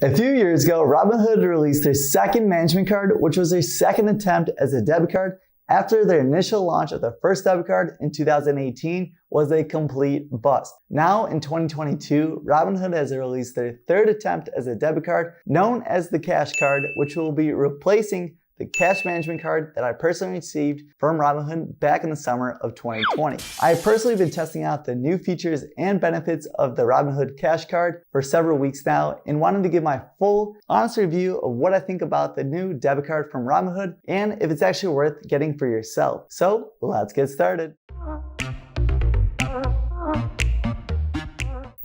A few years ago, Robinhood released their second management card, which was their second attempt as a debit card after their initial launch of their first debit card in 2018 was a complete bust. Now in 2022, Robinhood has released their third attempt as a debit card known as the Cash Card, which will be replacing the cash management card that I personally received from Robinhood back in the summer of 2020. I've personally been testing out the new features and benefits of the Robinhood Cash Card for several weeks now and wanted to give my full, honest review of what I think about the new debit card from Robinhood and if it's actually worth getting for yourself. So let's get started.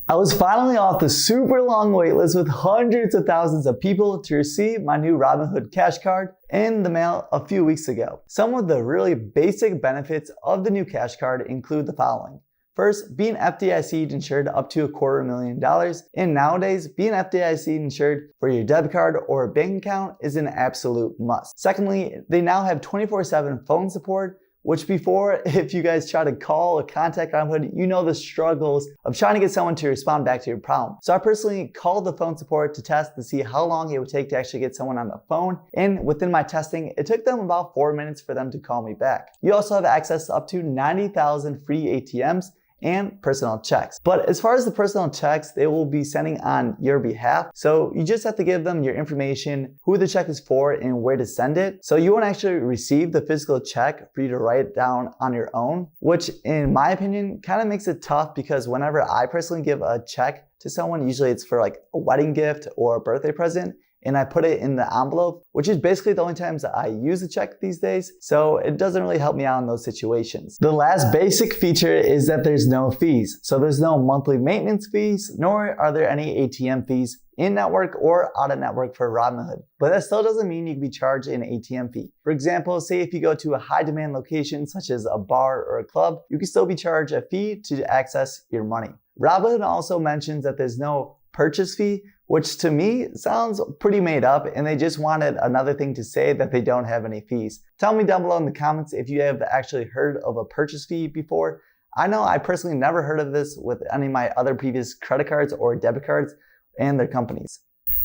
I was finally off the super long waitlist with hundreds of thousands of people to receive my new Robinhood Cash Card in the mail a few weeks ago. Some of the really basic benefits of the new Cash Card include the following. First, being FDIC insured up to $250,000, and nowadays being FDIC insured for your debit card or bank account is an absolute must. Secondly, they now have 24/7 phone support, which before, if you guys try to call or contact Robinhood, you know the struggles of trying to get someone to respond back to your problem. So I personally called the phone support to test to see how long it would take to actually get someone on the phone. And within my testing, it took them about 4 minutes for them to call me back. You also have access to up to 90,000 free ATMs and personal checks. But as far as the personal checks, they will be sending on your behalf. So you just have to give them your information, who the check is for, and where to send it. So you won't actually receive the physical check for you to write down on your own, which in my opinion kind of makes it tough because whenever I personally give a check to someone, usually it's for like a wedding gift or a birthday present, and I put it in the envelope, which is basically the only times I use the check these days, so it doesn't really help me out in those situations. The last basic feature is that there's no fees. So there's no monthly maintenance fees, nor are there any ATM fees in-network or out-of-network for Robinhood. But that still doesn't mean you can be charged an ATM fee. For example, say if you go to a high-demand location such as a bar or a club, you can still be charged a fee to access your money. Robinhood also mentions that there's no purchase fee, which to me sounds pretty made up, and they just wanted another thing to say that they don't have any fees. Tell me down below in the comments if you have actually heard of a purchase fee before. I know I personally never heard of this with any of my other previous credit cards or debit cards and their companies.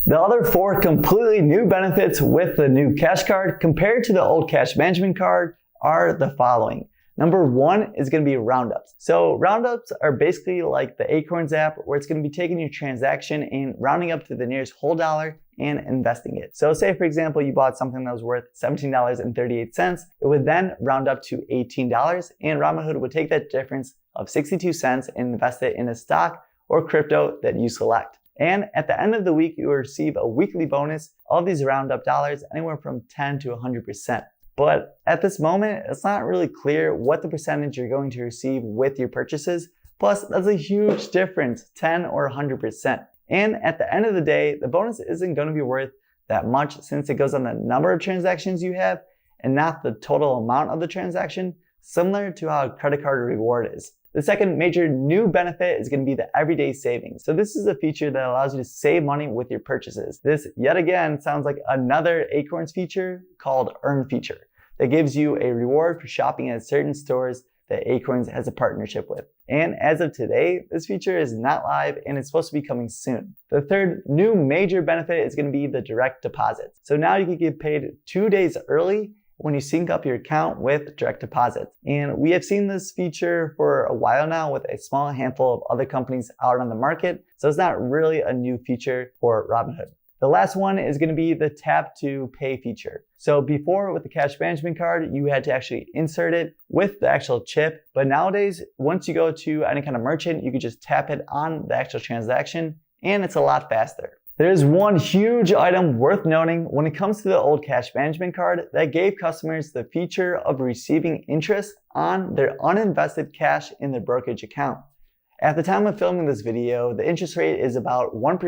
The other 4 completely new benefits with the new Cash Card compared to the old cash management card are the following. Number 1 is going to be roundups. So roundups are basically like the Acorns app where it's going to be taking your transaction and rounding up to the nearest whole dollar and investing it. So say for example, you bought something that was worth $17.38. It would then round up to $18 and Robinhood would take that difference of 62 cents and invest it in a stock or crypto that you select. And at the end of the week, you will receive a weekly bonus of these roundup dollars anywhere from 10 to 100%. But at this moment, it's not really clear what the percentage you're going to receive with your purchases. Plus, that's a huge difference, 10 or 100%. And at the end of the day, the bonus isn't going to be worth that much since it goes on the number of transactions you have and not the total amount of the transaction, similar to how a credit card reward is. The second major new benefit is going to be the everyday savings. So this is a feature that allows you to save money with your purchases. This, yet again, sounds like another Acorns feature called Earn feature that gives you a reward for shopping at certain stores that Acorns has a partnership with. And as of today, this feature is not live and it's supposed to be coming soon. The third new major benefit is going to be the direct deposits. So now you can get paid 2 days early when you sync up your account with direct deposits. And we have seen this feature for a while now with a small handful of other companies out on the market. So it's not really a new feature for Robinhood. The last one is going to be the tap to pay feature. So before with the cash management card, you had to actually insert it with the actual chip. But nowadays, once you go to any kind of merchant, you can just tap it on the actual transaction and it's a lot faster. There's one huge item worth noting when it comes to the old cash management card that gave customers the feature of receiving interest on their uninvested cash in their brokerage account. At the time of filming this video, the interest rate is about 1%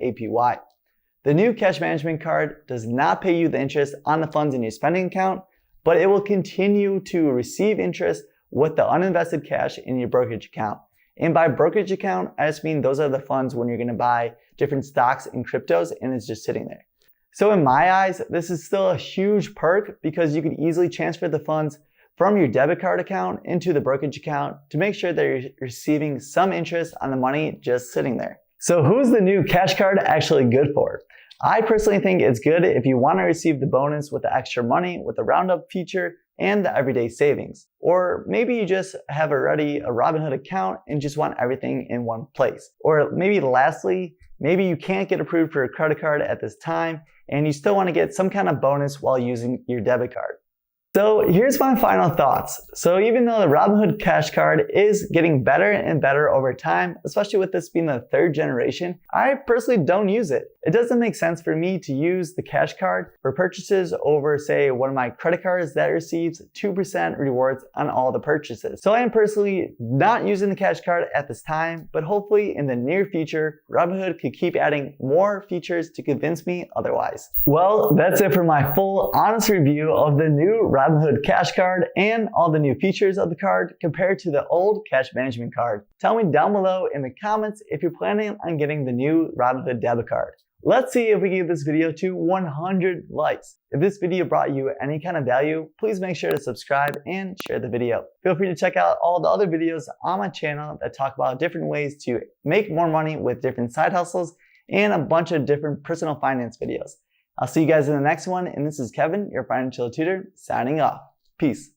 APY. The new cash management card does not pay you the interest on the funds in your spending account, but it will continue to receive interest with the uninvested cash in your brokerage account. And by brokerage account, I just mean those are the funds when you're going to buy different stocks and cryptos and it's just sitting there. So in my eyes, this is still a huge perk because you can easily transfer the funds from your debit card account into the brokerage account to make sure that you're receiving some interest on the money just sitting there. So who's the new Cash Card actually good for? I personally think it's good if you want to receive the bonus with the extra money with the roundup feature and the everyday savings. Or maybe you just have already a Robinhood account and just want everything in one place. Or maybe lastly, maybe you can't get approved for a credit card at this time and you still want to get some kind of bonus while using your debit card. So here's my final thoughts. So even though the Robinhood Cash Card is getting better and better over time, especially with this being the third generation, I personally don't use it. It doesn't make sense for me to use the Cash Card for purchases over, say, one of my credit cards that receives 2% rewards on all the purchases. So I am personally not using the Cash Card at this time, but hopefully in the near future, Robinhood could keep adding more features to convince me otherwise. Well, that's it for my full honest review of the new Robinhood Cash Card and all the new features of the card compared to the old cash management card. Tell me down below in the comments if you're planning on getting the new Robinhood debit card. Let's see if we can get this video to 100 likes. If this video brought you any kind of value, please make sure to subscribe and share the video. Feel free to check out all the other videos on my channel that talk about different ways to make more money with different side hustles and a bunch of different personal finance videos. I'll see you guys in the next one, and this is Kevin, your financial tutor, signing off. Peace.